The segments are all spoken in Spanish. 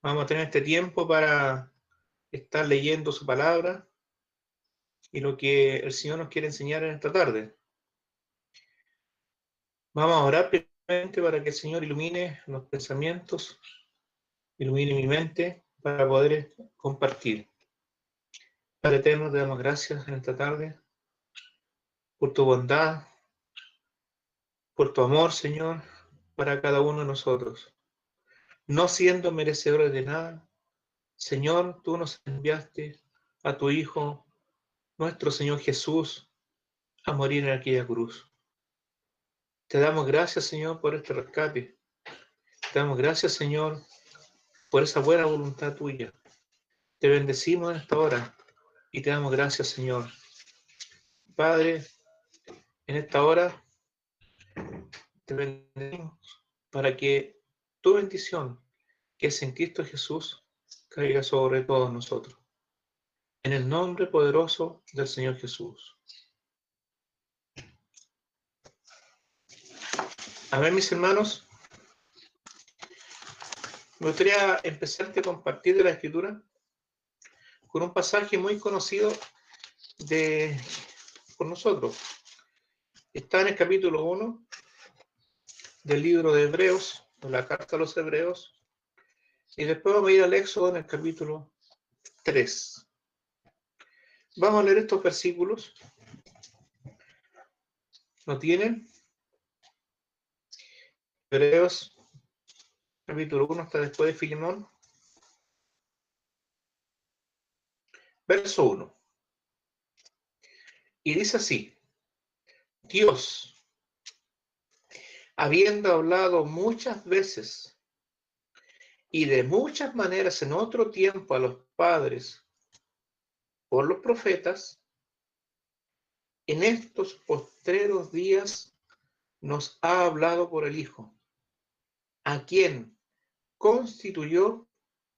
Vamos a tener este tiempo para estar leyendo su palabra y lo que el Señor nos quiere enseñar en esta tarde. Vamos a orar primeramente para que el Señor ilumine los pensamientos, ilumine mi mente para poder compartir. Padre eterno, te damos gracias en esta tarde por tu bondad, por tu amor, Señor, para cada uno de nosotros. No siendo merecedores de nada, Señor, tú nos enviaste a tu Hijo, nuestro Señor Jesús, a morir en aquella cruz. Te damos gracias, Señor, por este rescate. Te damos gracias, Señor, por esa buena voluntad tuya. Te bendecimos en esta hora y te damos gracias, Señor. Padre, en esta hora te bendecimos para que tu bendición, que es en Cristo Jesús, caiga sobre todos nosotros. En el nombre poderoso del Señor Jesús. Amén, mis hermanos. Me gustaría empezar a compartir de la Escritura con un pasaje muy conocido por nosotros. Está en el capítulo 1 del libro de Hebreos, de la carta a los Hebreos, y después vamos a ir al Éxodo en el capítulo 3. Vamos a leer estos versículos. ¿Lo tienen? Hebreos, capítulo 1, hasta después de Filemón. Verso 1. Y dice así: Dios, habiendo hablado muchas veces y de muchas maneras en otro tiempo a los padres por los profetas, en estos postreros días nos ha hablado por el Hijo, a quien constituyó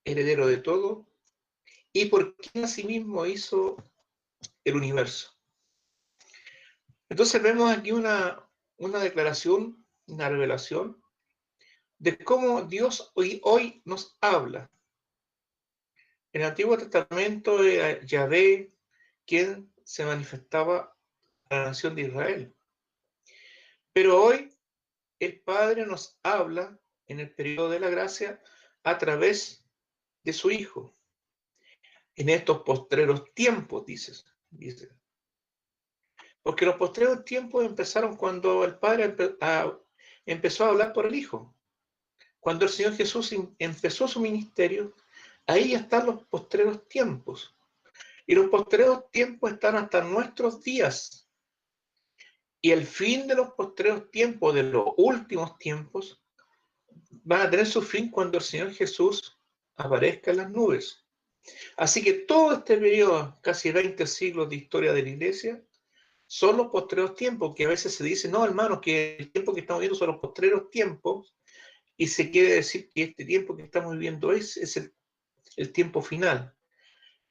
heredero de todo y por quien asimismo hizo el universo. Entonces vemos aquí una declaración, una revelación de cómo Dios hoy nos habla. En el Antiguo Testamento era Yahvé quien se manifestaba a la nación de Israel. Pero hoy el Padre nos habla en el periodo de la gracia a través de su Hijo. En estos postreros tiempos, dice. Porque los postreros tiempos empezaron cuando el Padre empezó a hablar por el Hijo. Cuando el Señor Jesús empezó su ministerio, ahí están los postreros tiempos. Y los postreros tiempos están hasta nuestros días. Y el fin de los postreros tiempos, de los últimos tiempos, van a tener su fin cuando el Señor Jesús aparezca en las nubes. Así que todo este periodo, casi 20 siglos de historia de la Iglesia, son los postreros tiempos, que a veces se dice, no, hermanos, que el tiempo que estamos viviendo son los postreros tiempos, y se quiere decir que este tiempo que estamos viviendo es el tiempo final.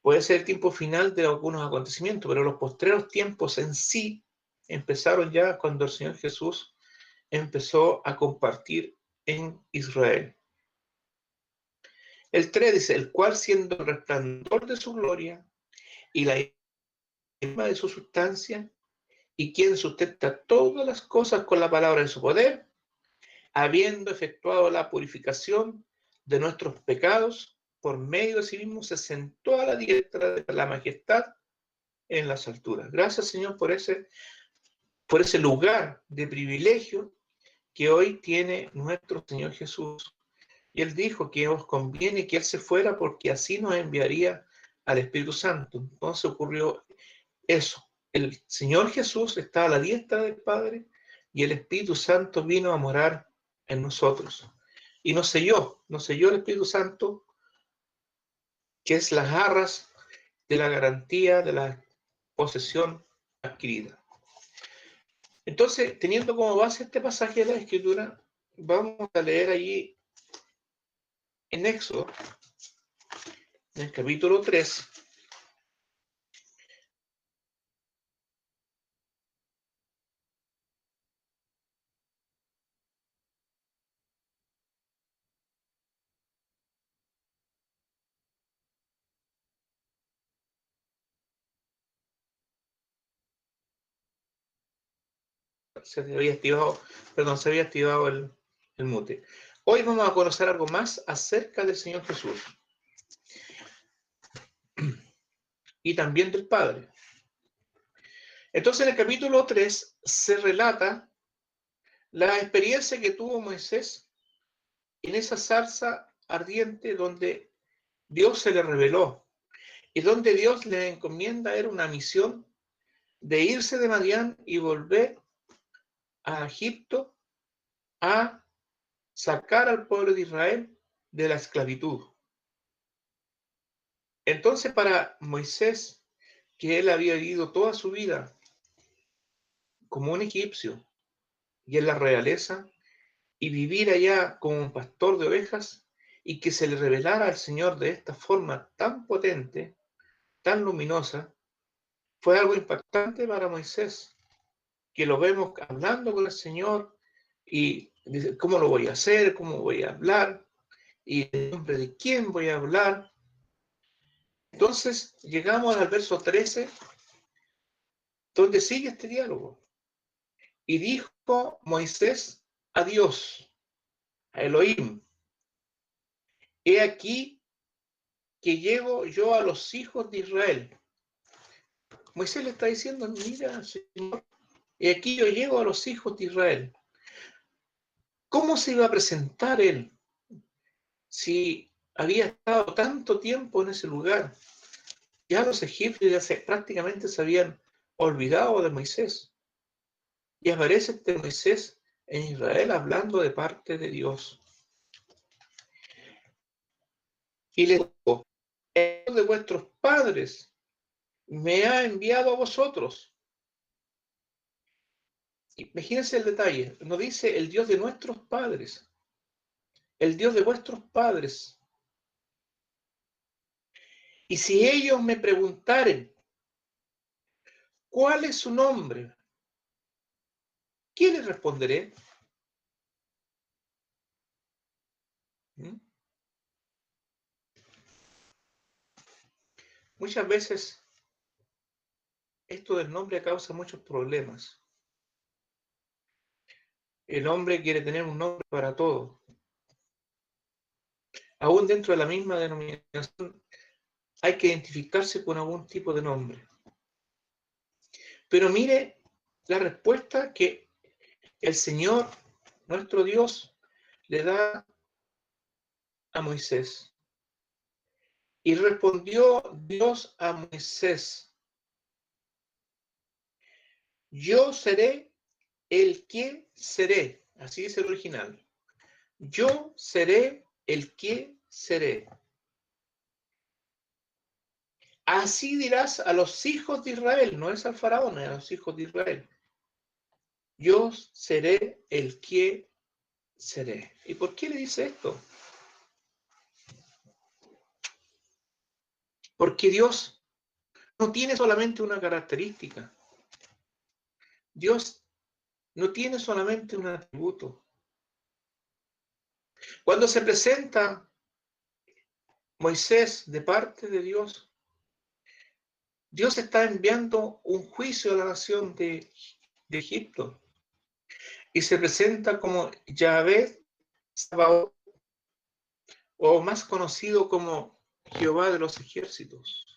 Puede ser el tiempo final de algunos acontecimientos, pero los postreros tiempos en sí empezaron ya cuando el Señor Jesús empezó a compartir en Israel. El 3 dice, el cual siendo el resplandor de su gloria y la imagen de su sustancia, y quien sustenta todas las cosas con la palabra de su poder, habiendo efectuado la purificación de nuestros pecados, por medio de sí mismo se sentó a la diestra de la majestad en las alturas. Gracias, Señor, por ese lugar de privilegio que hoy tiene nuestro Señor Jesús. Y Él dijo que os conviene que Él se fuera porque así nos enviaría al Espíritu Santo. Entonces ocurrió eso. El Señor Jesús está a la diestra del Padre y el Espíritu Santo vino a morar en nosotros. Y nos selló el Espíritu Santo, que es las arras de la garantía de la posesión adquirida. Entonces, teniendo como base este pasaje de la Escritura, vamos a leer allí en Éxodo, en el capítulo 3, se había activado el mute. Hoy vamos a conocer algo más acerca del Señor Jesús y también del Padre. Entonces, en el capítulo 3 se relata la experiencia que tuvo Moisés en esa zarza ardiente donde Dios se le reveló y donde Dios le encomienda era una misión de irse de Madián y volver a Egipto a sacar al pueblo de Israel de la esclavitud. Entonces, para Moisés, que él había vivido toda su vida como un egipcio y en la realeza, y vivir allá como un pastor de ovejas, y que se le revelara al Señor de esta forma tan potente, tan luminosa, fue algo impactante para Moisés, que lo vemos hablando con el Señor y dice, ¿cómo lo voy a hacer? ¿Cómo voy a hablar? ¿Y en nombre de quién voy a hablar? Entonces llegamos al verso 13, donde sigue este diálogo. Y dijo Moisés a Dios, a Elohim, he aquí que llego yo a los hijos de Israel. Moisés le está diciendo, mira, Señor, he aquí yo llego a los hijos de Israel. ¿Cómo se iba a presentar él si había estado tanto tiempo en ese lugar? Ya los egipcios prácticamente se habían olvidado de Moisés. Y aparece este Moisés en Israel hablando de parte de Dios. Y le dijo, el Dios de vuestros padres me ha enviado a vosotros. Imagínense el detalle, no dice el Dios de nuestros padres, el Dios de vuestros padres. Y si ellos me preguntaren, ¿cuál es su nombre? ¿Qué les responderé? ¿Mm? Muchas veces esto del nombre causa muchos problemas. El hombre quiere tener un nombre para todo. Aún dentro de la misma denominación hay que identificarse con algún tipo de nombre. Pero mire la respuesta que el Señor, nuestro Dios, le da a Moisés. Y respondió Dios a Moisés, yo seré el que seré. Así es el original. Yo seré el que seré. Así dirás a los hijos de Israel, no es al faraón, es a los hijos de Israel. Yo seré el que seré. ¿Y por qué le dice esto? Porque Dios no tiene solamente una característica. Dios no tiene solamente un atributo. Cuando se presenta Moisés de parte de Dios, Dios está enviando un juicio a la nación de Egipto y se presenta como Yahvé Sabaoth, o más conocido como Jehová de los ejércitos.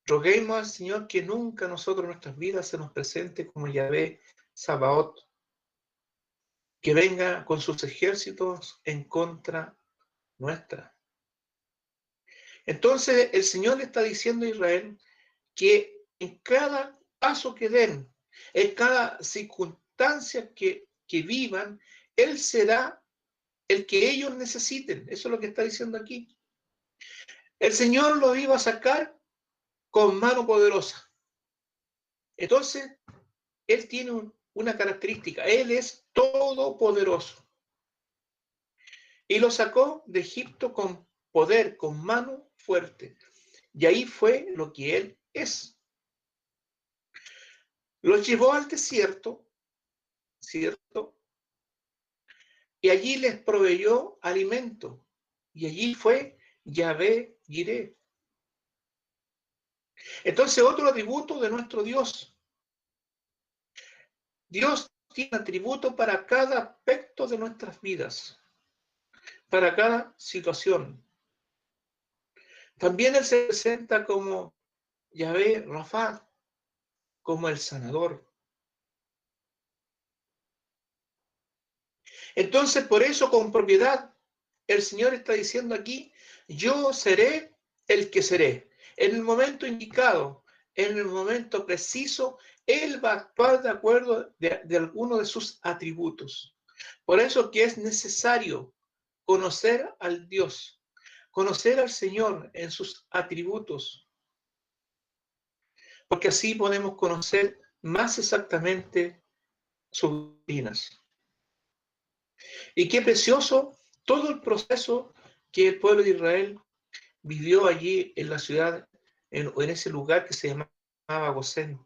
Roguemos al Señor que nunca nosotros en nuestras vidas se nos presente como Yahvé Sabaoth, que venga con sus ejércitos en contra nuestra. Entonces el Señor le está diciendo a Israel que en cada paso que den, en cada circunstancia que vivan, Él será el que ellos necesiten. Eso es lo que está diciendo aquí. El Señor lo iba a sacar con mano poderosa. Entonces, Él tiene una característica. Él es todopoderoso. Y lo sacó de Egipto con poder, con mano fuerte. Y ahí fue lo que Él es. Los llevó al desierto, ¿cierto? Y allí les proveyó alimento. Y allí fue Yahvé Jireh. Entonces, otro atributo de nuestro Dios. Dios tiene atributo para cada aspecto de nuestras vidas, para cada situación. También Él se presenta como Yahvé Rafa, como el sanador. Entonces, por eso, con propiedad, el Señor está diciendo aquí, yo seré el que seré. En el momento indicado, en el momento preciso, Él va a actuar de acuerdo de alguno de sus atributos. Por eso que es necesario conocer al Dios, conocer al Señor en sus atributos, porque así podemos conocer más exactamente sus doctrinas. Y qué precioso todo el proceso que el pueblo de Israel vivió allí en la ciudad, en ese lugar que se llamaba Gosén,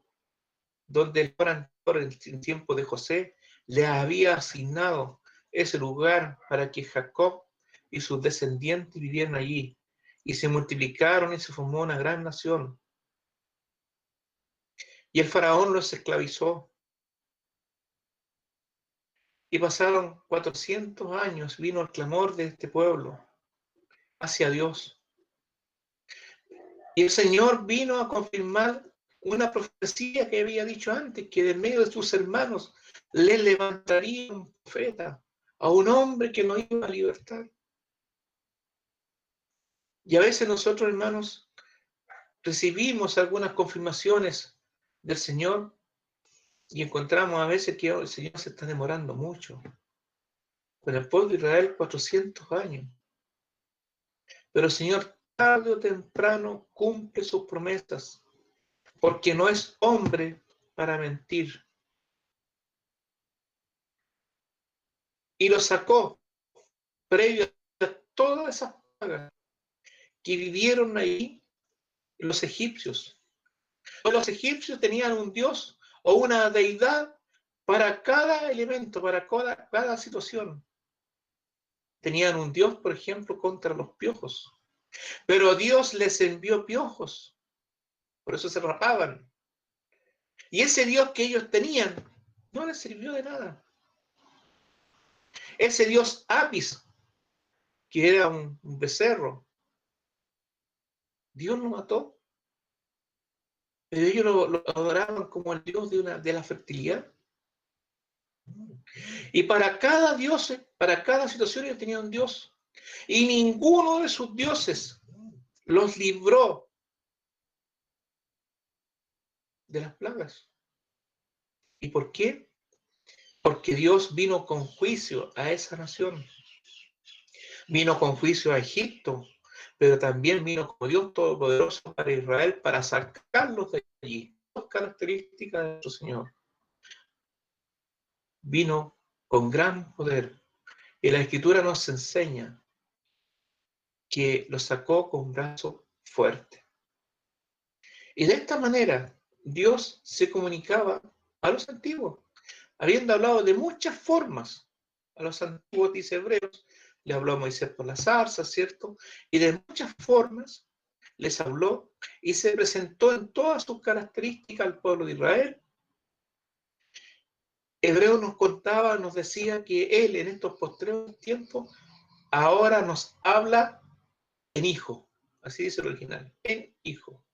donde el Señor en tiempo de José le había asignado ese lugar para que Jacob y sus descendientes vivieran allí. Y se multiplicaron y se formó una gran nación. Y el faraón los esclavizó. Y pasaron 400 años, vino el clamor de este pueblo hacia Dios. Y el Señor vino a confirmar una profecía que había dicho antes, que de medio de sus hermanos le levantaría un profeta, a un hombre que nos iba a libertar. Y a veces nosotros, hermanos, recibimos algunas confirmaciones del Señor y encontramos a veces que el Señor se está demorando mucho. Con el pueblo de Israel 400 años. Pero el Señor tarde o temprano cumple sus promesas, porque no es hombre para mentir. Y lo sacó previo a todas esas plagas que vivieron ahí los egipcios. Los egipcios tenían un dios o una deidad para cada elemento, para cada situación. Tenían un dios, por ejemplo, contra los piojos. Pero Dios les envió piojos, por eso se rapaban. Y ese Dios que ellos tenían no les sirvió de nada. Ese Dios Apis, que era un becerro, Dios lo mató. Pero ellos lo adoraban como el Dios de la fertilidad. Y para cada dios, para cada situación ellos tenían un Dios. Y ninguno de sus dioses los libró de las plagas. ¿Y por qué? Porque Dios vino con juicio a esa nación. Vino con juicio a Egipto, pero también vino como Dios Todopoderoso para Israel para sacarlos de allí. Dos características de nuestro Señor. Vino con gran poder. Y la Escritura nos enseña que lo sacó con brazo fuerte. Y de esta manera Dios se comunicaba a los antiguos, habiendo hablado de muchas formas. A los antiguos, dice Hebreos, le habló a Moisés por la zarza, ¿cierto? Y de muchas formas les habló y se presentó en todas sus características al pueblo de Israel. Hebreos nos contaba, nos decía que él en estos postreros tiempos ahora nos habla en hijo. Así dice el original, en hijo.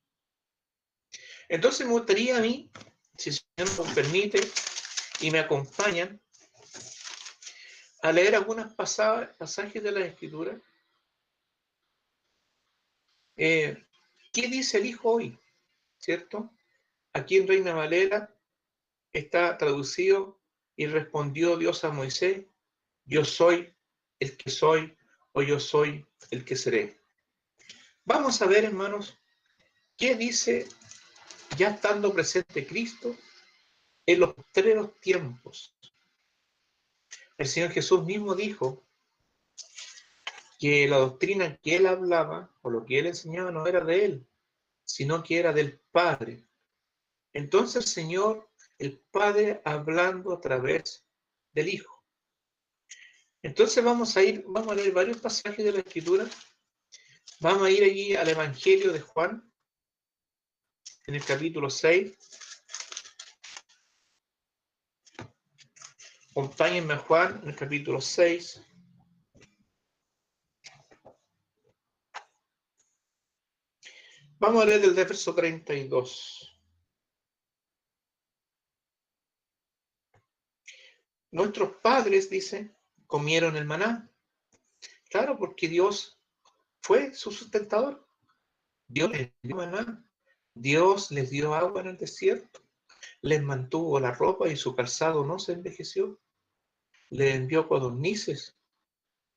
Entonces me gustaría a mí, si el Señor nos permite y me acompañan, a leer algunos pasajes de la Escritura. ¿Qué dice el Hijo hoy? ¿Cierto? Aquí en Reina Valera está traducido y respondió Dios a Moisés, yo soy el que soy o yo soy el que seré. Vamos a ver, hermanos, qué dice ya estando presente Cristo en los postreros tiempos. El Señor Jesús mismo dijo que la doctrina que él hablaba o lo que él enseñaba no era de él, sino que era del Padre. Entonces el Señor, el Padre, hablando a través del Hijo. Entonces vamos a leer varios pasajes de la Escritura. Vamos a ir allí al Evangelio de Juan, en el capítulo 6. Acompáñenme a Juan en el capítulo 6. Vamos a leer del verso 32. Nuestros padres, dice, comieron el maná. Claro, porque Dios fue su sustentador. Dios les dio maná. Dios les dio agua en el desierto. Les mantuvo la ropa y su calzado no se envejeció. Les envió codornices.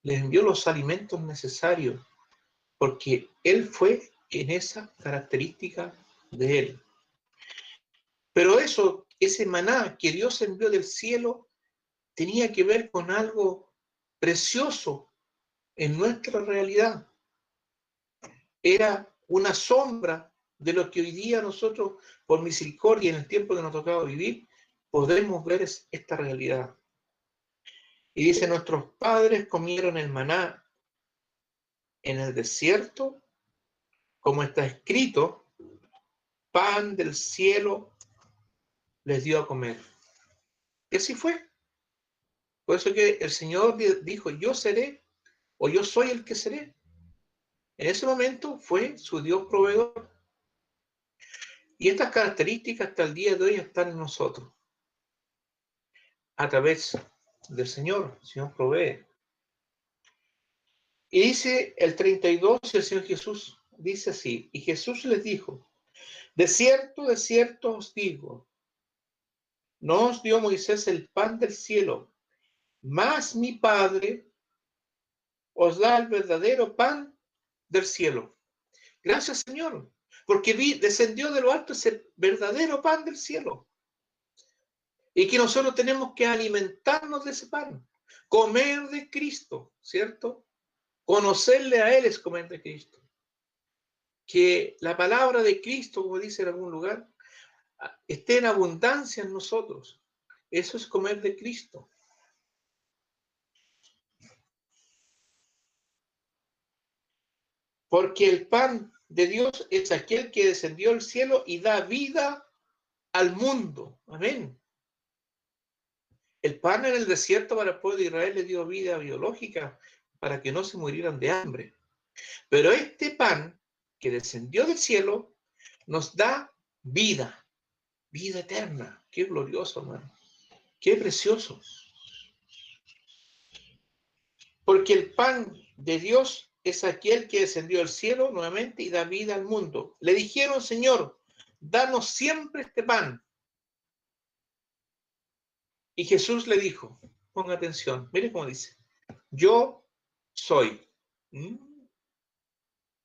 Les envió los alimentos necesarios. Porque Él fue en esa característica de Él. Pero eso, ese maná que Dios envió del cielo, tenía que ver con algo precioso en nuestra realidad. Era una sombra de lo que hoy día nosotros, por misericordia, en el tiempo que nos tocaba vivir, podemos ver esta realidad. Y dice, nuestros padres comieron el maná en el desierto, como está escrito, pan del cielo les dio a comer. Y así fue. Por eso que el Señor dijo, yo seré, o yo soy el que seré. En ese momento fue su Dios proveedor. Y estas características hasta el día de hoy están en nosotros. A través del Señor, el Señor provee. Y dice el 32, el Señor Jesús dice así, y Jesús les dijo, de cierto os digo, no os dio Moisés el pan del cielo, mas mi Padre os da el verdadero pan del cielo. Gracias, Señor, porque descendió de lo alto ese verdadero pan del cielo. Y que nosotros tenemos que alimentarnos de ese pan, comer de Cristo, ¿cierto? Conocerle a Él es comer de Cristo. Que la palabra de Cristo, como dice en algún lugar, esté en abundancia en nosotros. Eso es comer de Cristo. Porque el pan de Dios es aquel que descendió del cielo y da vida al mundo. Amén. El pan en el desierto para el pueblo de Israel le dio vida biológica para que no se murieran de hambre. Pero este pan que descendió del cielo nos da vida, vida eterna. Qué glorioso, hermano. Qué precioso. Porque el pan de Dios es aquel que descendió del cielo nuevamente y da vida al mundo. Le dijeron, Señor, danos siempre este pan. Y Jesús le dijo, ponga atención, mire cómo dice, yo soy.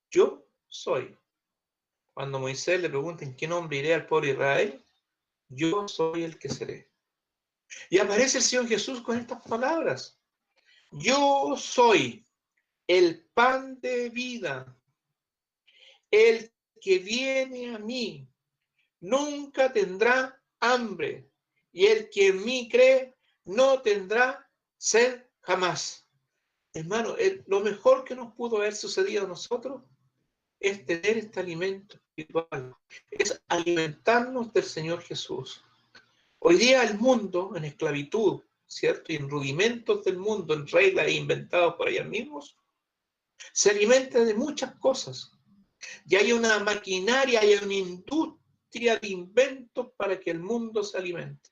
Yo soy. Cuando Moisés le pregunta en qué nombre iré al pueblo de Israel, yo soy el que seré. Y aparece el Señor Jesús con estas palabras. Yo soy el pan de vida. El que viene a mí nunca tendrá hambre. Y el que en mí cree no tendrá sed jamás. Hermano, lo mejor que nos pudo haber sucedido a nosotros es tener este alimento espiritual. Es alimentarnos del Señor Jesús. Hoy día el mundo en esclavitud, ¿cierto? Y en rudimentos del mundo, en reglas inventados por ellos mismos, se alimenta de muchas cosas. Y hay una maquinaria, hay una industria de inventos para que el mundo se alimente.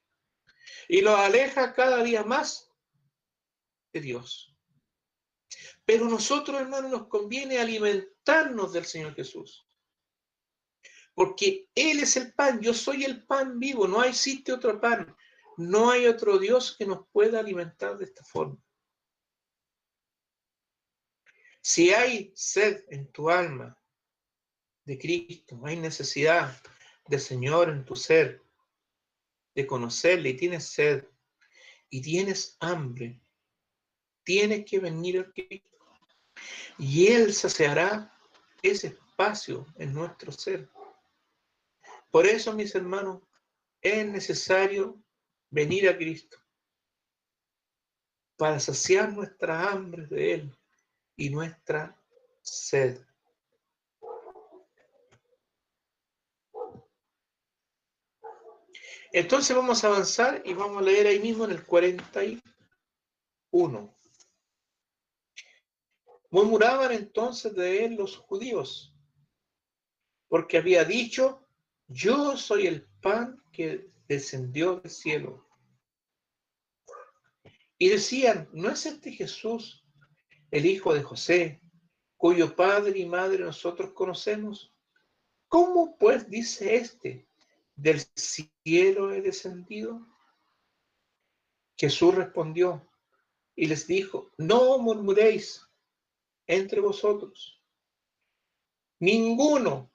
Y los aleja cada día más de Dios. Pero nosotros, hermanos, nos conviene alimentarnos del Señor Jesús. Porque Él es el pan, yo soy el pan vivo, no existe otro pan. No hay otro Dios que nos pueda alimentar de esta forma. Si hay sed en tu alma de Cristo, hay necesidad del Señor en tu ser, de conocerle y tienes sed y tienes hambre, tienes que venir a Cristo y Él saciará ese espacio en nuestro ser. Por eso, mis hermanos, es necesario venir a Cristo para saciar nuestra hambre de Él y nuestra sed. Entonces vamos a avanzar y vamos a leer ahí mismo en el 41. Murmuraban entonces de él los judíos, porque había dicho: yo soy el pan que descendió del cielo. Y decían: ¿no es este Jesús, el hijo de José, cuyo padre y madre nosotros conocemos? ¿Cómo pues dice este: del cielo he descendido? Jesús respondió y les dijo: no murmuréis entre vosotros. Ninguno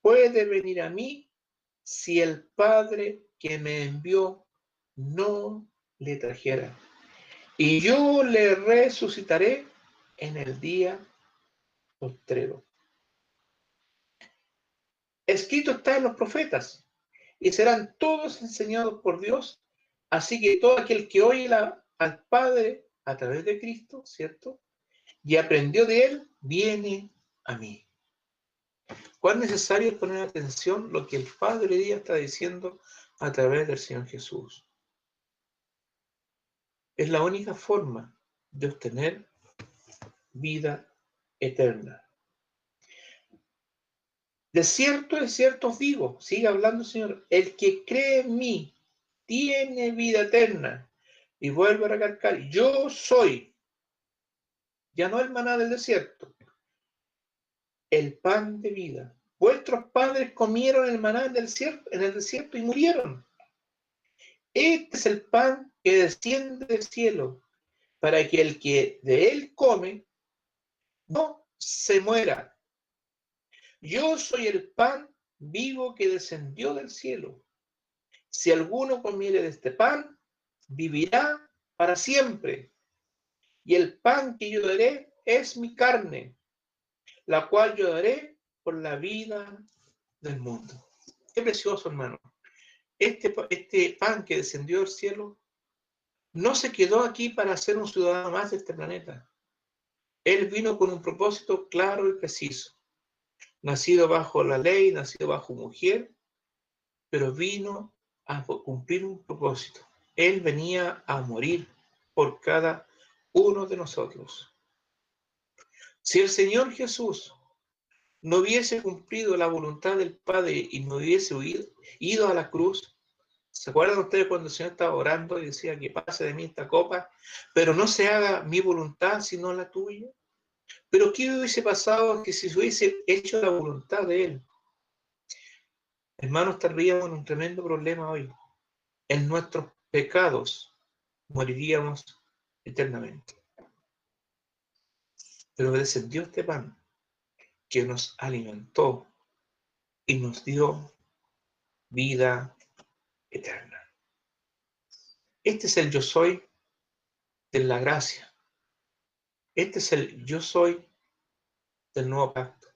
puede venir a mí si el Padre que me envió no le trajera. Y yo le resucitaré en el día postrero. Escrito está en los profetas, y serán todos enseñados por Dios. Así que todo aquel que oye al Padre a través de Cristo, ¿cierto? Y aprendió de él, viene a mí. ¿Cuán necesario es poner atención lo que el Padre hoy día está diciendo a través del Señor Jesús? Es la única forma de obtener vida eterna. De cierto os digo, sigue hablando el Señor, el que cree en mí tiene vida eterna. Y vuelvo a recalcar, yo soy, ya no el maná del desierto, el pan de vida. Vuestros padres comieron el maná en el desierto y murieron. Este es el pan que desciende del cielo, para que el que de él come no se muera. Yo soy el pan vivo que descendió del cielo. Si alguno comiere de este pan, vivirá para siempre. Y el pan que yo daré es mi carne, la cual yo daré por la vida del mundo. Qué precioso, hermano. Este pan que descendió del cielo no se quedó aquí para ser un ciudadano más de este planeta. Él vino con un propósito claro y preciso. Nacido bajo la ley, nacido bajo mujer, pero vino a cumplir un propósito. Él venía a morir por cada uno de nosotros. Si el Señor Jesús no hubiese cumplido la voluntad del Padre y no hubiese ido a la cruz, ¿se acuerdan ustedes cuando el Señor estaba orando y decía que pase de mí esta copa, pero no se haga mi voluntad sino la tuya? Pero ¿qué hubiese pasado que si se hubiese hecho la voluntad de Él? Hermanos, estaríamos en un tremendo problema hoy. En nuestros pecados moriríamos eternamente. Pero descendió este pan que nos alimentó y nos dio vida eterna. Este es el yo soy de la gracia. Este es el yo soy del nuevo pacto.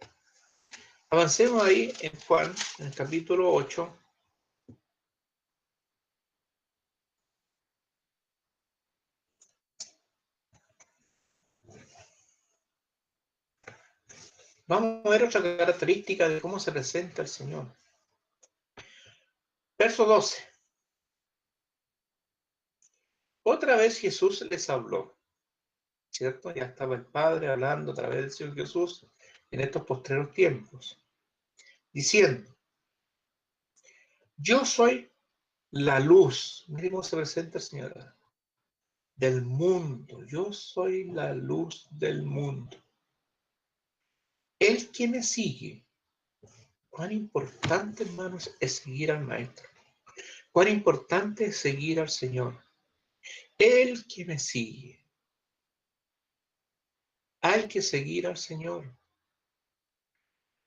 Avancemos ahí en Juan, en el capítulo 8. Vamos a ver otra característica de cómo se presenta el Señor. Verso 12. Otra vez Jesús les habló, ¿cierto? Ya estaba el Padre hablando a través del Señor Jesús en estos postreros tiempos, diciendo: yo soy la luz. Miren cómo se presenta el Señor. Del mundo. Yo soy la luz del mundo. El que me sigue. Cuán importante, hermanos, es seguir al Maestro. Cuán importante es seguir al Señor. El que me sigue. Hay que seguir al Señor.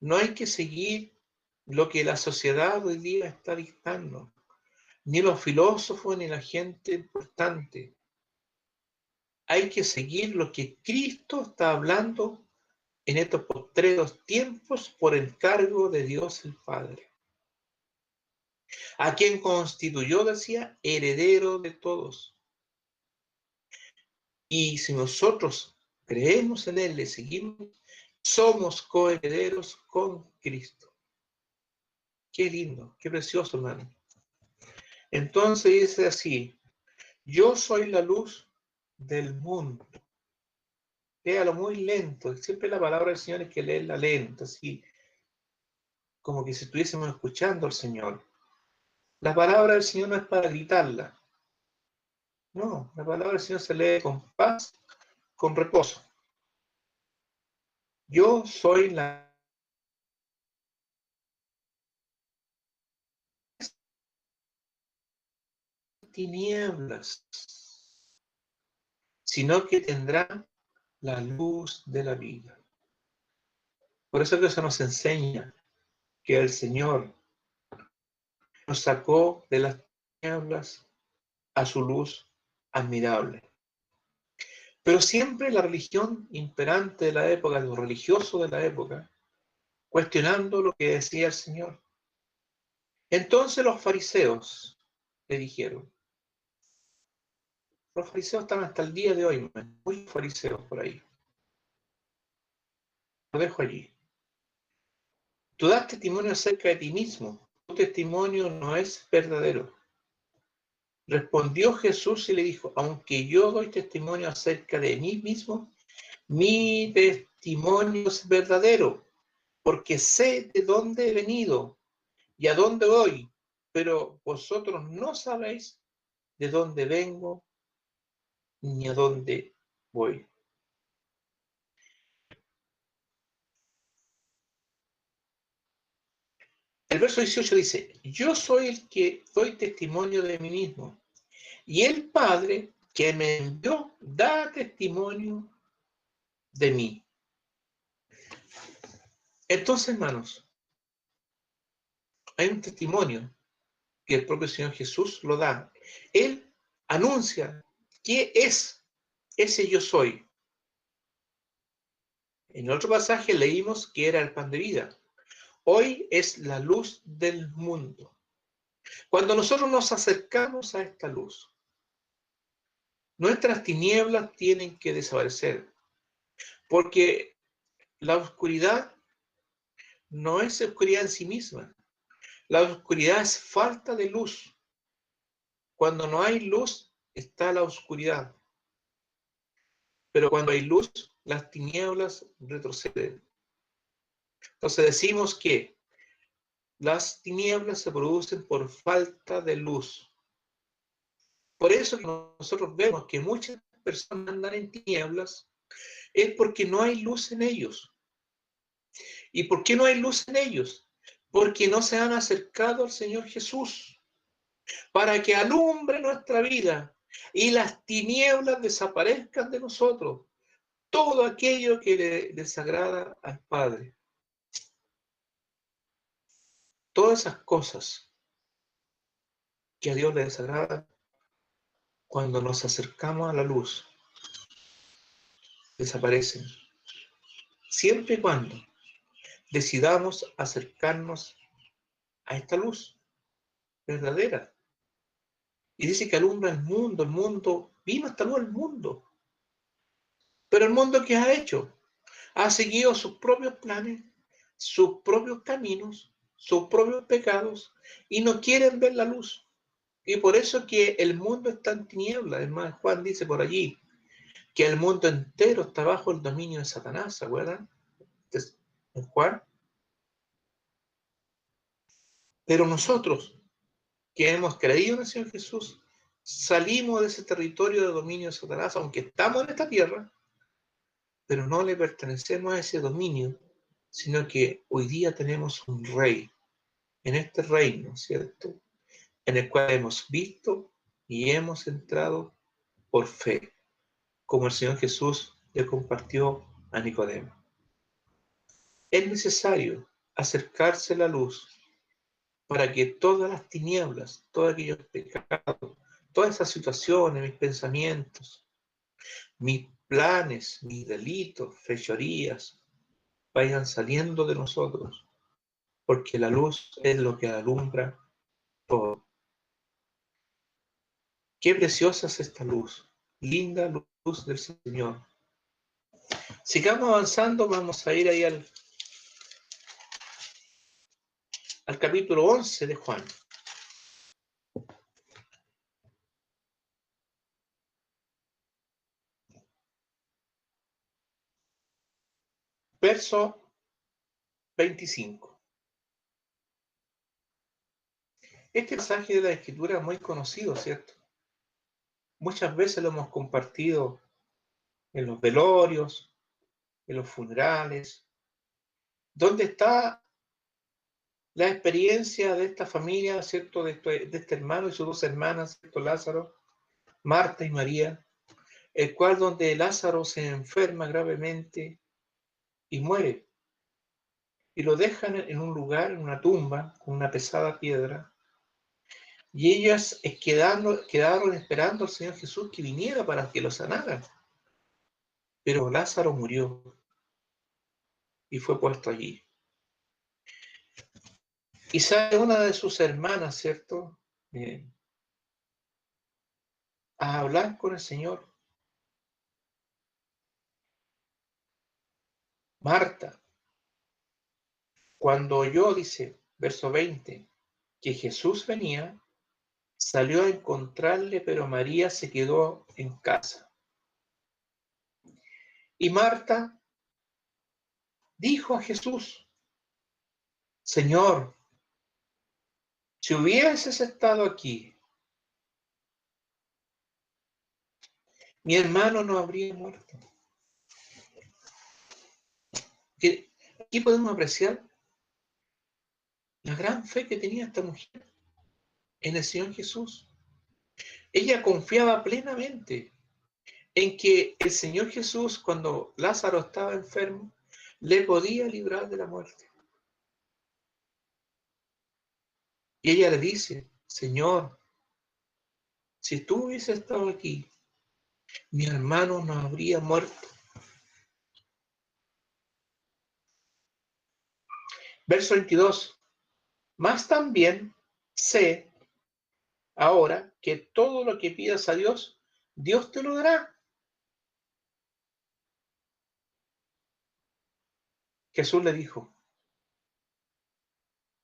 No hay que seguir lo que la sociedad hoy día está dictando, ni los filósofos, ni la gente importante. Hay que seguir lo que Cristo está hablando en estos postreros tiempos por encargo de Dios el Padre, a quien constituyó, decía, heredero de todos. Y si nosotros creemos en Él, le seguimos, somos coherederos con Cristo. Qué lindo, qué precioso, hermano. Entonces dice así, yo soy la luz del mundo. Léalo muy lento, siempre la palabra del Señor es que leerla lento, así como que si estuviésemos escuchando al Señor. La palabra del Señor no es para gritarla, no, la palabra del Señor se lee con paz, con reposo. Yo soy la tinieblas, sino que tendrá la luz de la vida. Por eso que eso nos enseña que el Señor nos sacó de las tinieblas a su luz admirable. Pero siempre la religión imperante de la época, los religiosos de la época, cuestionando lo que decía el Señor. Entonces los fariseos le dijeron, los fariseos están hasta el día de hoy, muchos fariseos por ahí. Lo dejo allí. Tú das testimonio acerca de ti mismo, tu testimonio no es verdadero. Respondió Jesús y le dijo, aunque yo doy testimonio acerca de mí mismo, mi testimonio es verdadero, porque sé de dónde he venido y a dónde voy, pero vosotros no sabéis de dónde vengo ni a dónde voy. El verso 18 dice, yo soy el que doy testimonio de mí mismo, y el Padre que me envió da testimonio de mí. Entonces, hermanos, hay un testimonio que el propio Señor Jesús lo da. Él anuncia qué es ese yo soy. En el otro pasaje leímos que era el pan de vida. Hoy es la luz del mundo. Cuando nosotros nos acercamos a esta luz, nuestras tinieblas tienen que desaparecer, porque la oscuridad no es oscuridad en sí misma. La oscuridad es falta de luz. Cuando no hay luz, está la oscuridad. Pero cuando hay luz, las tinieblas retroceden. Entonces decimos que las tinieblas se producen por falta de luz. Por eso que nosotros vemos que muchas personas andan en tinieblas, es porque no hay luz en ellos. ¿Y por qué no hay luz en ellos? Porque no se han acercado al Señor Jesús para que alumbre nuestra vida y las tinieblas desaparezcan de nosotros. Todo aquello que le desagrada al Padre. Todas esas cosas que a Dios le desagrada, cuando nos acercamos a la luz, desaparecen. Siempre y cuando decidamos acercarnos a esta luz verdadera. Y dice que alumbra el mundo, vino esta luz al mundo. Pero el mundo, ¿qué ha hecho? Ha seguido sus propios planes, sus propios caminos, sus propios pecados, y no quieren ver la luz. Y por eso que el mundo está en tinieblas. Es más, Juan dice por allí que el mundo entero está bajo el dominio de Satanás, ¿se acuerdan? En Juan. Pero nosotros, que hemos creído en el Señor Jesús, salimos de ese territorio de dominio de Satanás, aunque estamos en esta tierra, pero no le pertenecemos a ese dominio, sino que hoy día tenemos un rey en este reino, ¿cierto? En el cual hemos visto y hemos entrado por fe, como el Señor Jesús le compartió a Nicodemo. Es necesario acercarse a la luz para que todas las tinieblas, todos aquellos pecados, todas esas situaciones, mis pensamientos, mis planes, mis delitos, fechorías, vayan saliendo de nosotros, porque la luz es lo que alumbra todo. Qué preciosa es esta luz, linda luz del Señor. Sigamos avanzando, vamos a ir ahí al capítulo 11 de Juan. Verso 25. Este pasaje de la Escritura es muy conocido, ¿cierto? Muchas veces lo hemos compartido en los velorios, en los funerales, donde está la experiencia de esta familia, ¿cierto? De este hermano y sus dos hermanas, ¿cierto? Lázaro, Marta y María, el cual donde Lázaro se enferma gravemente y muere, y lo dejan en un lugar, en una tumba, con una pesada piedra, y ellas quedaron esperando al Señor Jesús que viniera para que lo sanara. Pero Lázaro murió y fue puesto allí. Y sale una de sus hermanas, ¿cierto? A hablar con el Señor. Marta, cuando oyó, dice, verso 20, que Jesús venía, salió a encontrarle, pero María se quedó en casa. Y Marta dijo a Jesús, Señor, si hubieses estado aquí, mi hermano no habría muerto. Aquí podemos apreciar la gran fe que tenía esta mujer en el Señor Jesús. Ella confiaba plenamente en que el Señor Jesús, cuando Lázaro estaba enfermo, le podía librar de la muerte. Y ella le dice, Señor, si tú hubieses estado aquí, mi hermano no habría muerto. Verso 22. Más también sé ahora que todo lo que pidas a Dios, Dios te lo dará. Jesús le dijo,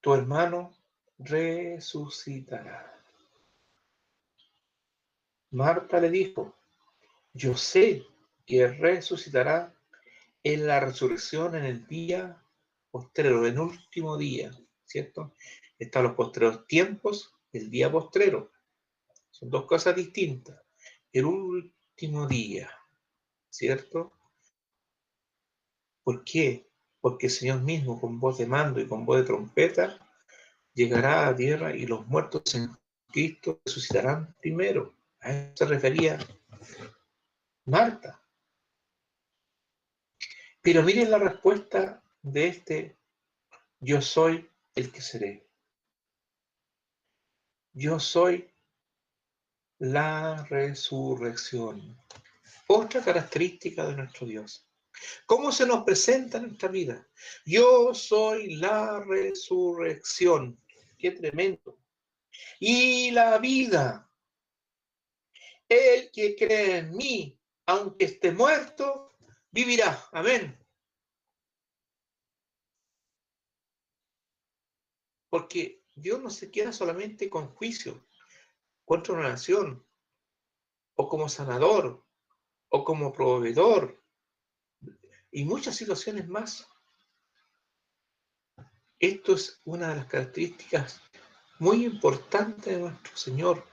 tu hermano resucitará. Marta le dijo, yo sé que resucitará en la resurrección en el día postrero, en el último día, ¿cierto? Están los postreros tiempos, el día postrero. Son dos cosas distintas. El último día, ¿cierto? ¿Por qué? Porque el Señor mismo, con voz de mando y con voz de trompeta, llegará a tierra y los muertos en Cristo resucitarán primero. A eso se refería Marta. Pero miren la respuesta de este, yo soy el que seré. Yo soy la resurrección. Otra característica de nuestro Dios. ¿Cómo se nos presenta en nuestra vida? Yo soy la resurrección. Qué tremendo. Y la vida. El que cree en mí, aunque esté muerto, vivirá. Amén. Porque Dios no se queda solamente con juicio contra una nación, o como sanador, o como proveedor, y muchas situaciones más. Esto es una de las características muy importantes de nuestro Señor,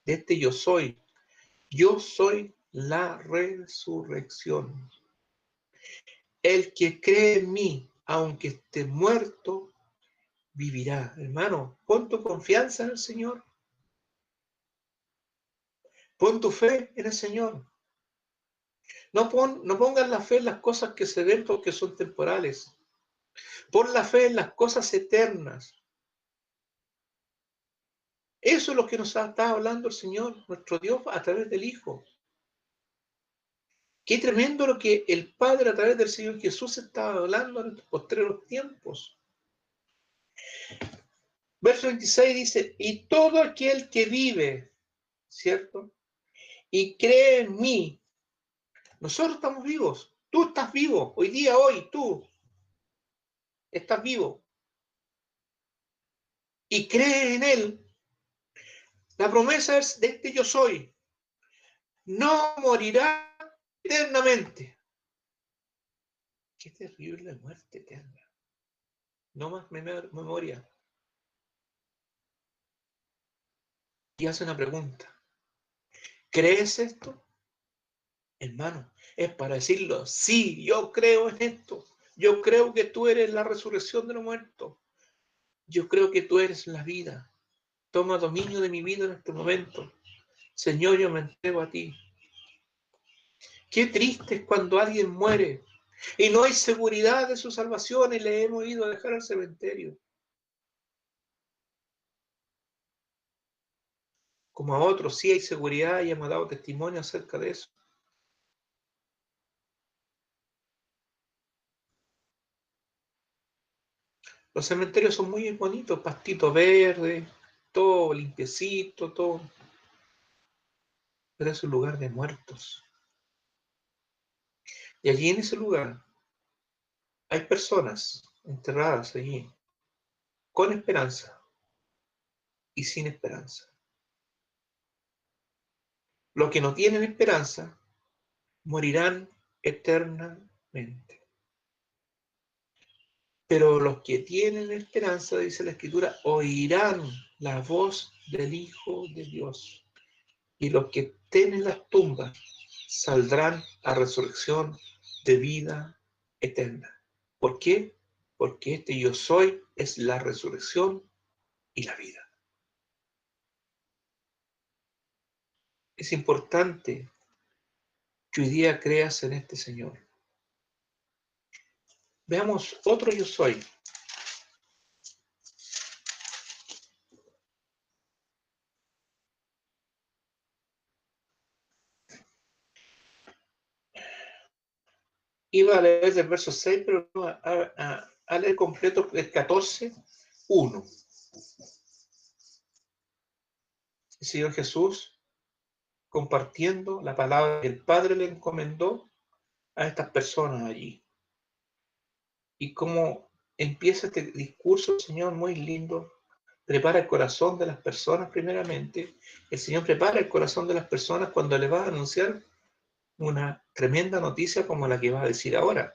de este yo soy. Yo soy la resurrección. El que cree en mí, aunque esté muerto, vivirá. Hermano, pon tu confianza en el Señor. Pon tu fe en el Señor. No pongas la fe en las cosas que se ven porque son temporales. Pon la fe en las cosas eternas. Eso es lo que nos está hablando el Señor, nuestro Dios, a través del Hijo. Qué tremendo lo que el Padre a través del Señor Jesús estaba hablando en estos postreros tiempos. Verso 26 dice, y todo aquel que vive, ¿cierto? Y cree en mí. Nosotros estamos vivos. Tú estás vivo. Hoy día, hoy, tú estás vivo. Y cree en Él. La promesa es de este yo soy. No morirá eternamente. Qué terrible muerte eterna. No más memoria. Y hace una pregunta. ¿Crees esto? Hermano, es para decirlo, sí, yo creo en esto. Yo creo que tú eres la resurrección de los muertos. Yo creo que tú eres la vida. Toma dominio de mi vida en este momento. Señor, yo me entrego a ti. Qué triste es cuando alguien muere y no hay seguridad de su salvación y le hemos ido a dejar al cementerio. Como a otros sí hay seguridad y hemos dado testimonio acerca de eso. Los cementerios son muy bonitos, pastito verde, todo limpiecito, todo. Pero es un lugar de muertos. Y allí en ese lugar hay personas enterradas allí, con esperanza y sin esperanza. Los que no tienen esperanza morirán eternamente. Pero los que tienen esperanza, dice la Escritura, oirán la voz del Hijo de Dios. Y los que estén en las tumbas saldrán a resurrección de vida eterna. ¿Por qué? Porque este yo soy es la resurrección y la vida. Es importante que hoy día creas en este Señor. Veamos otro yo soy. Iba a leer el verso 6, pero no, a leer completo el 14, 1. El Señor Jesús, compartiendo la palabra que el Padre le encomendó a estas personas allí. Y como empieza este discurso, el Señor, muy lindo, prepara el corazón de las personas primeramente. El Señor prepara el corazón de las personas cuando le va a anunciar una tremenda noticia como la que va a decir ahora.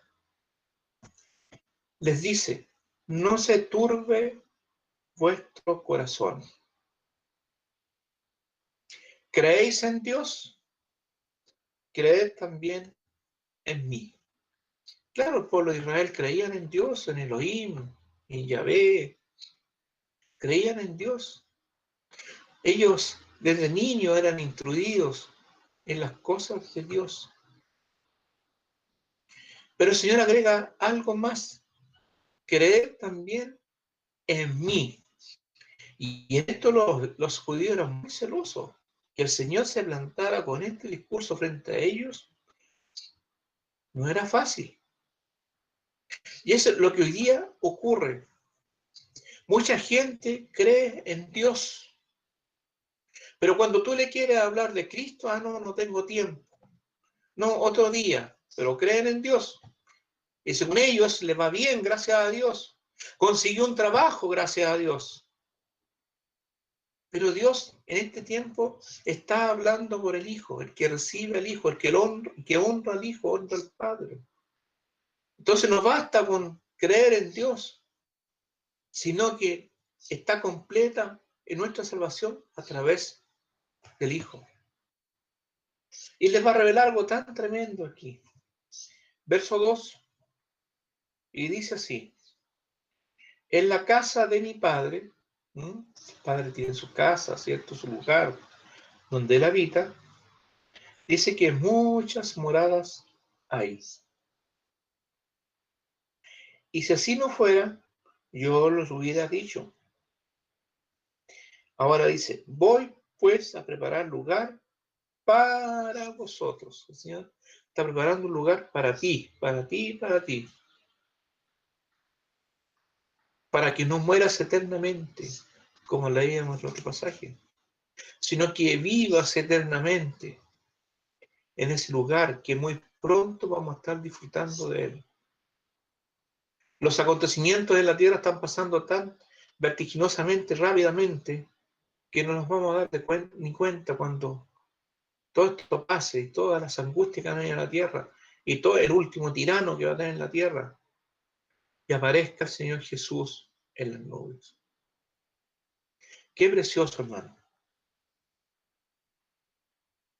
Les dice, no se turbe vuestro corazón. ¿Creéis en Dios? Creed también en mí. Claro, el pueblo de Israel creían en Dios, en Elohim, en Yahvé. Creían en Dios. Ellos desde niños eran instruidos en las cosas de Dios. Pero el Señor agrega algo más. Creed también en mí. Y en esto los judíos eran muy celosos. Que el Señor se plantara con este discurso frente a ellos no era fácil. Y eso es lo que hoy día ocurre. Mucha gente cree en Dios, pero cuando tú le quieres hablar de Cristo, no tengo tiempo. No, otro día, pero creen en Dios. Y según ellos, le va bien, gracias a Dios. Consiguió un trabajo, gracias a Dios. Pero Dios en este tiempo está hablando por el Hijo, el que recibe al Hijo, el que honra al Hijo, honra al Padre. Entonces no basta con creer en Dios, sino que está completa en nuestra salvación a través del Hijo. Y les va a revelar algo tan tremendo aquí. Verso 2, y dice así, en la casa de mi Padre, el Padre tiene su casa, ¿cierto? Su lugar donde Él habita, dice que muchas moradas hay. Y si así no fuera, yo los hubiera dicho. Ahora dice, voy pues a preparar lugar para vosotros. El Señor está preparando un lugar para ti, para ti, para ti. Para que no mueras eternamente, como leíamos en otro pasaje, sino que vivas eternamente en ese lugar que muy pronto vamos a estar disfrutando de él. Los acontecimientos en la tierra están pasando tan vertiginosamente, rápidamente, que no nos vamos a dar ni cuenta cuando todo esto pase y todas las angustias que hay en la tierra y todo el último tirano que va a tener en la tierra, y aparezca el Señor Jesús en las nubes. Qué precioso, hermano.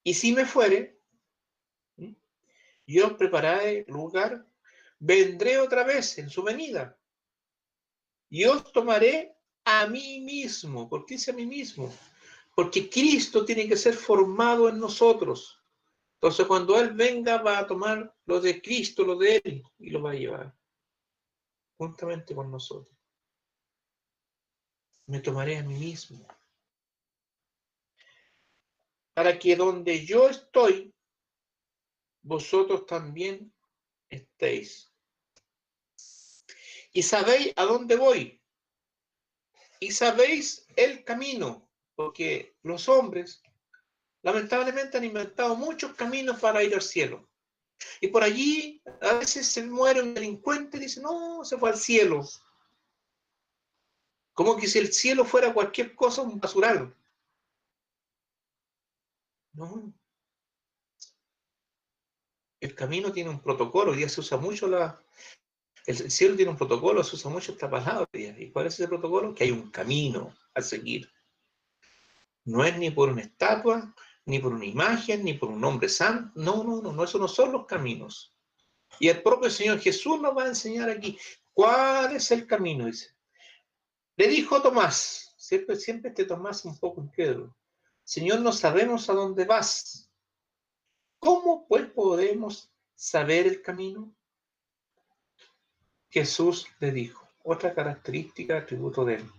Y si me fuere, yo prepararé lugar, vendré otra vez en su venida, y os tomaré a mí mismo. ¿Por qué dice a mí mismo? Porque Cristo tiene que ser formado en nosotros. Entonces, cuando Él venga, va a tomar lo de Cristo, lo de Él, y lo va a llevar juntamente con nosotros. Me tomaré a mí mismo. Para que donde yo estoy, vosotros también estéis. Y sabéis a dónde voy. Y sabéis el camino. Porque los hombres, lamentablemente, han inventado muchos caminos para ir al cielo. Y por allí a veces se muere un delincuente y dice, no, se fue al cielo. Como que si el cielo fuera cualquier cosa, un basural. No. El camino tiene un protocolo. Hoy día se usa mucho el cielo tiene un protocolo, se usa mucho esta palabra. ¿Y cuál es ese protocolo? Que hay un camino a seguir. No es ni por una estatua, ni por una imagen, ni por un hombre santo. No, no, no, no, esos no son los caminos. Y el propio Señor Jesús nos va a enseñar aquí cuál es el camino, dice. Le dijo Tomás, siempre este Tomás un poco incrédulo, Señor, no sabemos a dónde vas. ¿Cómo pues podemos saber el camino? Jesús le dijo, otra característica, atributo de él.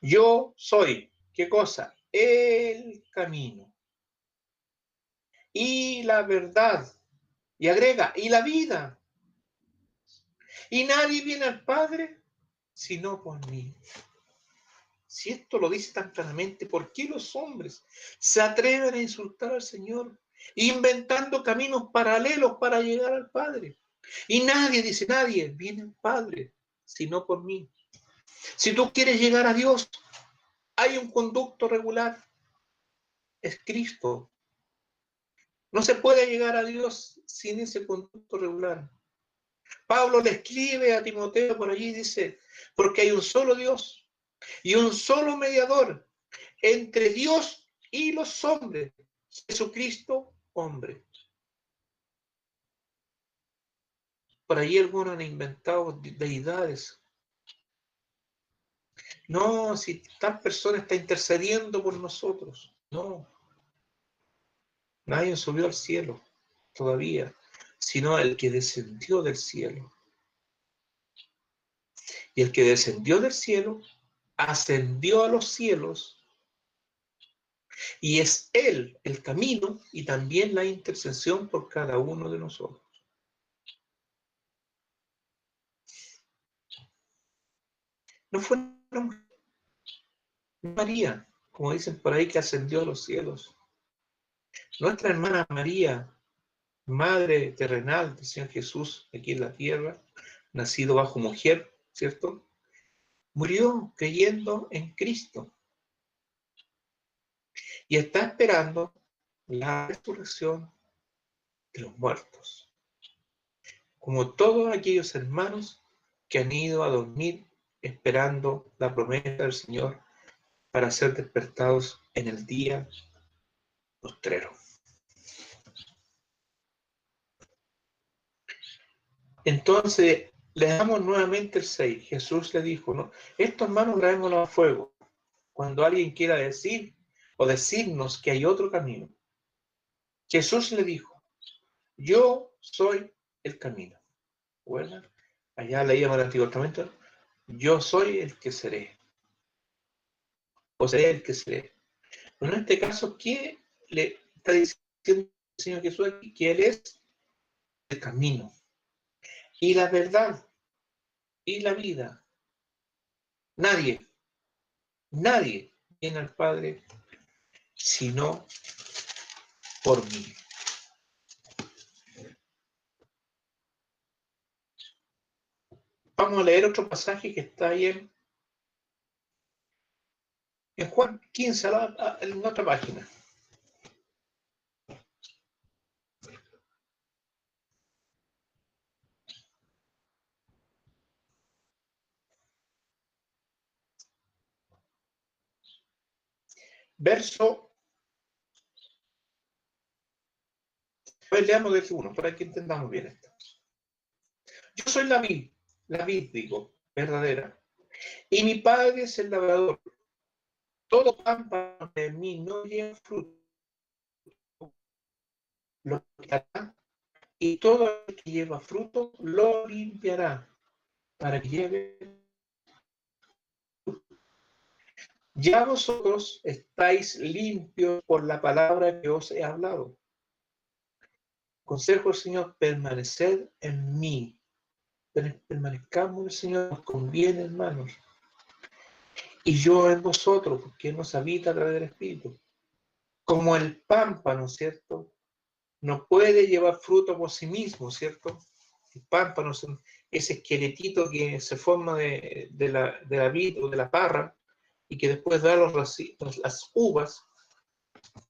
Yo soy, ¿qué cosa? El camino y la verdad. Y agrega, y la vida. Y nadie viene al Padre sino por mí. Si esto lo dice tan claramente, ¿por qué los hombres se atreven a insultar al Señor, inventando caminos paralelos para llegar al Padre? Y nadie, dice nadie, viene al Padre sino por mí. Si tú quieres llegar a Dios, hay un conducto regular, es Cristo. No se puede llegar a Dios sin ese conducto regular. Pablo le escribe a Timoteo por allí y dice, porque hay un solo Dios y un solo mediador entre Dios y los hombres, Jesucristo, hombre. Por allí algunos han inventado deidades. No, si tal persona está intercediendo por nosotros. No, nadie subió al cielo todavía, sino el que descendió del cielo. Y el que descendió del cielo ascendió a los cielos y es Él el camino y también la intercesión por cada uno de nosotros. No fue María, como dicen por ahí, que ascendió a los cielos. Nuestra hermana María, madre terrenal del Señor Jesús aquí en la tierra, nacido bajo mujer, ¿cierto? Murió creyendo en Cristo y está esperando la resurrección de los muertos, como todos aquellos hermanos que han ido a dormir esperando la promesa del Señor para ser despertados en el día postrero. Entonces, le damos nuevamente el 6. Jesús le dijo, ¿no? Estos manos traémoslo a fuego. Cuando alguien quiera decir o decirnos que hay otro camino. Jesús le dijo, yo soy el camino. Bueno, allá leíamos el Antiguo Testamento, yo soy el que seré. O seré el que seré. Pero en este caso, ¿qué le está diciendo el Señor Jesús aquí? Que Él es el camino y la verdad y la vida. Nadie viene al Padre sino por mí. Vamos a leer otro pasaje que está ahí en Juan 15, en otra página. Verso, pues leamos desde 1, para que entendamos bien esto. Yo soy la vid digo, verdadera, y mi padre es el labrador. Todo pámpano de mí no lleva fruto, lo quitará, y todo el que lleva fruto lo limpiará, para que lleve. Ya vosotros estáis limpios por la palabra que os he hablado. Consejo del Señor, permaneced en mí. Permanezcamos en el Señor, nos conviene, hermanos. Y yo en vosotros, porque Él nos habita a través del Espíritu. Como el pámpano, ¿cierto? No puede llevar fruto por sí mismo, ¿cierto? El pámpano es ese esqueletito que se forma de la vid o de la parra y que después da las uvas.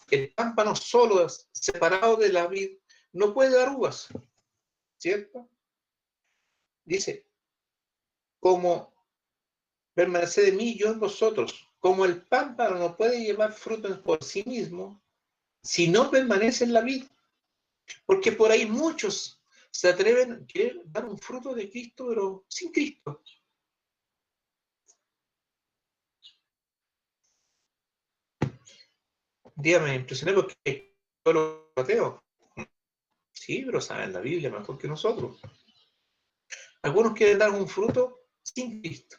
El pámpano solo, separado de la vid, no puede dar uvas, ¿cierto? Dice, como permanece de mí, yo en vosotros. Como el pámpano no puede llevar fruto por sí mismo, si no permanece en la vid. Porque por ahí muchos se atreven a querer dar un fruto de Cristo, pero sin Cristo. Dígame, me impresioné porque yo lo ateo. Sí, pero saben la Biblia mejor que nosotros. Algunos quieren dar un fruto sin Cristo,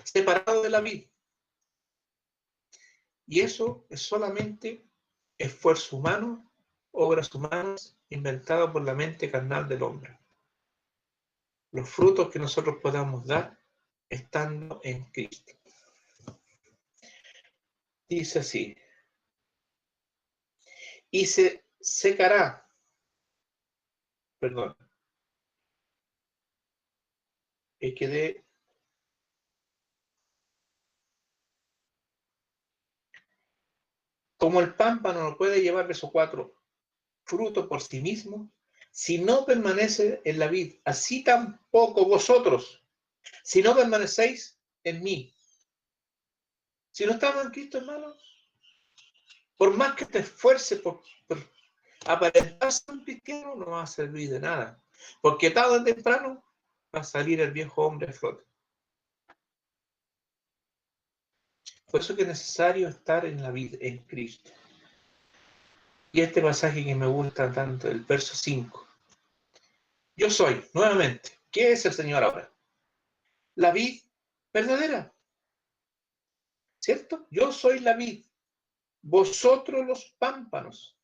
separado de la vid. Y eso es solamente esfuerzo humano, obras humanas inventadas por la mente carnal del hombre. Los frutos que nosotros podamos dar estando en Cristo. Dice así, y se secará, perdón, es que de, como el pámpano no puede llevar, verso 4, fruto por sí mismo, si no permanece en la vid, así tampoco vosotros, si no permanecéis en mí. Si no estamos en Cristo, hermano, por más que te esfuerces por aparentar ser un cristiano, no va a servir de nada. Porque tarde o temprano va a salir el viejo hombre a flote. Por eso que es necesario estar en la vida, en Cristo. Y este pasaje que me gusta tanto, el verso 5. Yo soy, nuevamente, ¿qué es el Señor ahora? La vid verdadera, ¿cierto? Yo soy la vid, vosotros los pámpanos.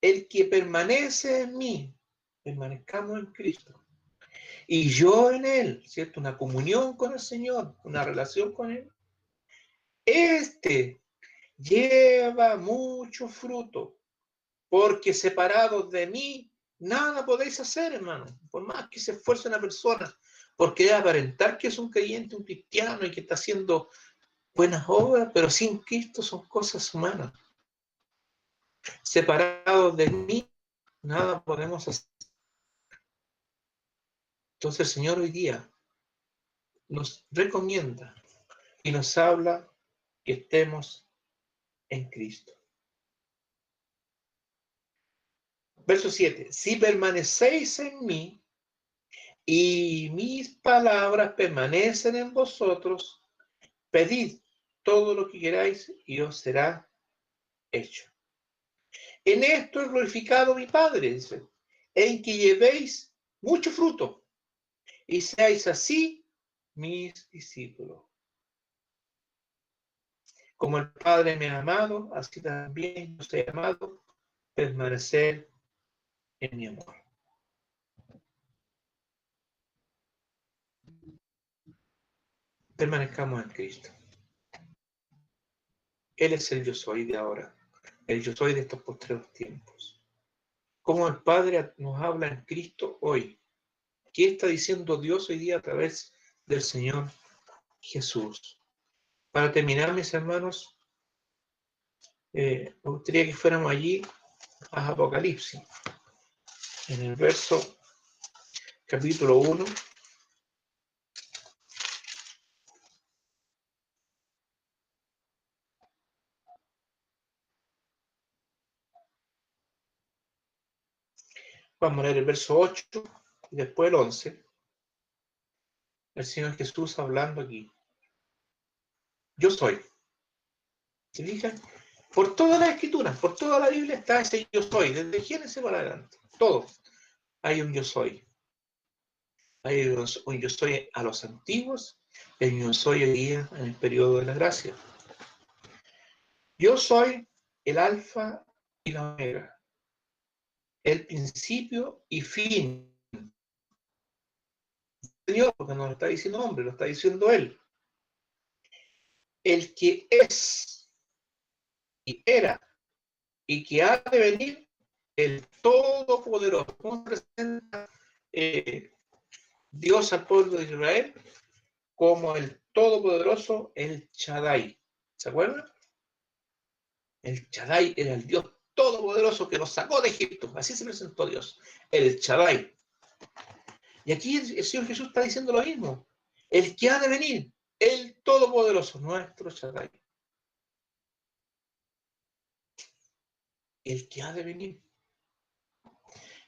El que permanece en mí, permanezcamos en Cristo. Y yo en él, ¿cierto? Una comunión con el Señor, una relación con él. Este lleva mucho fruto, porque separados de mí, nada podéis hacer, hermano. Por más que se esfuerce una persona por querer aparentar que es un creyente, un cristiano y que está haciendo buenas obras, pero sin Cristo son cosas humanas. Separados de mí, nada podemos hacer. Entonces el Señor hoy día nos recomienda y nos habla que estemos en Cristo. Verso 7. Si permanecéis en mí y mis palabras permanecen en vosotros, pedid todo lo que queráis y os será hecho. En esto es glorificado mi Padre, dice, en que llevéis mucho fruto y seáis así mis discípulos. Como el Padre me ha amado, así también yo soy amado, permanecer en mi amor. Permanezcamos en Cristo. Él es el yo soy de ahora, el yo soy de estos postreros tiempos. Como el Padre nos habla en Cristo hoy. ¿Qué está diciendo Dios hoy día a través del Señor Jesús? Para terminar, mis hermanos, me gustaría que fuéramos allí a Apocalipsis, en el verso capítulo 1. Vamos a leer el verso 8 y después el 11. El Señor Jesús hablando aquí. Yo soy. ¿Se fijan? Por todas las escrituras, por toda la Biblia está ese yo soy, desde Génesis para adelante. Todo. Hay un yo soy. Hay un yo soy a los antiguos, y hay un yo soy hoy día en el periodo de la gracia. Yo soy el alfa y la omega, el principio y fin. Señor, porque no lo está diciendo hombre, lo está diciendo Él. El que es y era y que ha de venir, el Todopoderoso. ¿Cómo presenta Dios al pueblo de Israel? Como el Todopoderoso, el Shaddai. ¿Se acuerdan? El Shaddai era el Dios Todopoderoso que nos sacó de Egipto. Así se presentó Dios, el Shaddai. Y aquí el Señor Jesús está diciendo lo mismo. El que ha de venir, el Todopoderoso, nuestro Shaddai. El que ha de venir.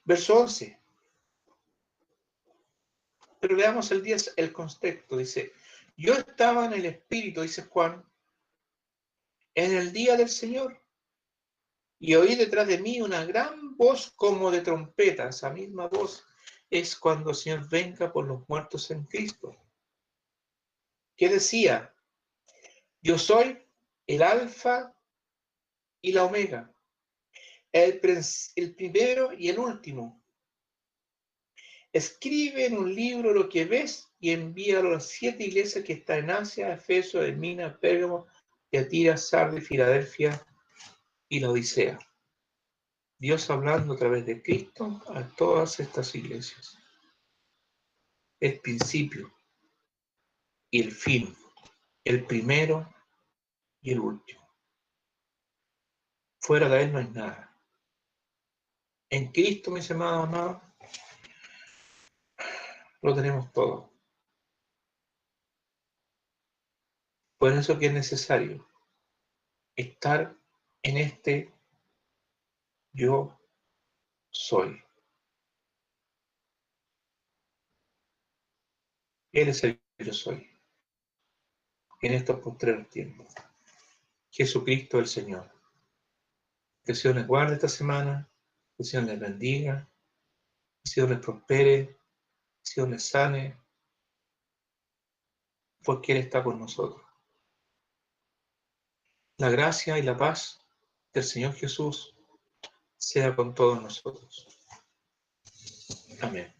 Verso 11. Pero leamos el 10, el contexto. Dice, yo estaba en el Espíritu, dice Juan, en el día del Señor, y oí detrás de mí una gran voz como de trompeta. Esa misma voz es cuando el Señor venga por los muertos en Cristo. ¿Qué decía? Yo soy el alfa y la omega, el primero y el último. Escribe en un libro lo que ves y envíalo a las 7 iglesias que están en Asia, Efeso, Esmirna, Pérgamo, Tiatira, Sardis, Filadelfia y la Odisea. Dios hablando a través de Cristo a todas estas iglesias. El principio y el fin, el primero y el último. Fuera de Él no hay nada. En Cristo, mis amados, lo tenemos todo. Por eso que es necesario estar en este yo soy. Él es el yo soy. En estos postreros tiempos. Jesucristo el Señor. Que el Señor les guarde esta semana, que el Señor les bendiga, que el Señor les prospere, que el Señor les sane, porque Él está con nosotros. La gracia y la paz del Señor Jesús sea con todos nosotros. Amén.